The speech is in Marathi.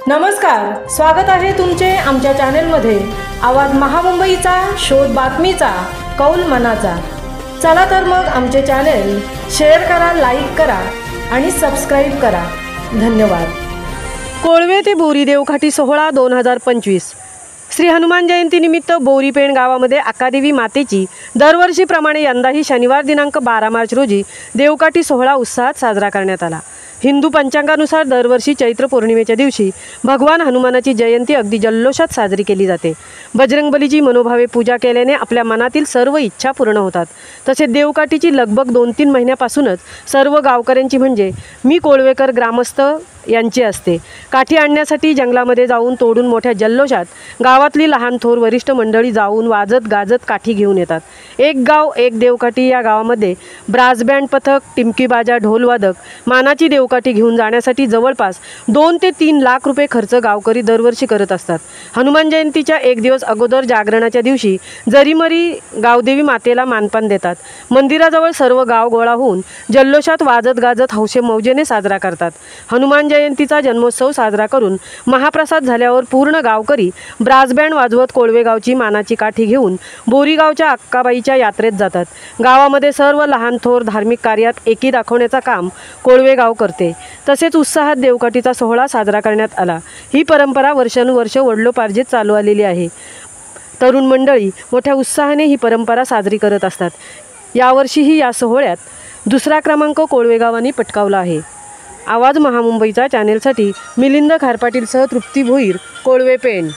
नमस्कार, स्वागत आहे तुमचे आमच्या चॅनेलमध्ये। आवाज महामुंबईचा, शोध बातमीचा, कौल मनाचा। चला तर मग आमचे चॅनेल शेअर करा, लाईक करा आणि सबस्क्राइब करा। धन्यवाद। कोळवे ते बोरी देवघाटी सोहळा 2025। श्री हनुमान जयंतीनिमित्त बोरीपेण गावामध्ये अक्कादेवी मातेची दरवर्षीप्रमाणे यंदाही शनिवार दिनांक 12 मार्च रोजी देवघाटी सोहळा उत्साहात साजरा करण्यात आला। हिंदू पंचांगानुसार दरवर्षी चैत्र पौर्णिमेच्या दिवशी भगवान हनुमानाची जयंती अगदी जल्लोषात साजरी केली जाते। बजरंगबलीची मनोभावे पूजा केल्याने आपल्या मनातील सर्व इच्छा पूर्ण होतात। तसेच देवकाठीची लगबग 2-3 महिन्यापासूनच सर्व गावकऱ्यांची म्हणजे मी कोळवेकर ग्रामस्थ यांची असते। काठी आणण्यासाठी जंगलामध्ये जाऊन तोडून मोठ्या जल्लोषात गावातली लहान थोर वरिष्ठ मंडळी जाऊन वाजत गाजत काठी घेऊन येतात। एक गाव एक देवकाठी या गावामध्ये ब्रास बँड पथक, टिमकी बाजा, ढोलवादक मानाची देवकाठी घेऊन जाण्यासाठी जवळपास 2 ते 3 लाख रुपये खर्च गावकरी दरवर्षी करत असतात। हनुमान जयंतीच्या एक दिवस अगोदर जागरणाच्या दिवशी जरीमरी गावदेवी मातेला मानपान देतात। मंदिराजवळ सर्व गाव गोळा होऊन जल्लोषात वाजत गाजत हौसे मौजेने साजरा करतात। हनुमान जयंतीचा जन्मोत्सव साजरा करून महाप्रसाद झाल्यावर पूर्ण गावकरी ब्रास बँड वाजवत कोळवे गावची मानाची काठी घेऊन बोरीगावच्या अक्काबाईच्या यात्रेत जातात। गावामध्ये सर्व लहान थोर धार्मिक कार्यात एकी दाखवण्याचा काम कोळवे गाव करते। तसेच उत्साहात देवकाठीचा सोहळा साजरा करण्यात आला। ही परंपरा वर्षानुवर्ष वडिलोपार्जित चालू आलेली आहे। तरुण मंडळी मोठ्या उत्साहाने ही परंपरा साजरी करत असतात। यावर्षीही या सोहळ्यात 2रा क्रमांक कोळवे गावाने पटकावला आहे। आवाज महामुंबईचा चॅनेलसाठी मिलिंद खारपाटीलसह तृप्ती भोईर, कोळवे पेण।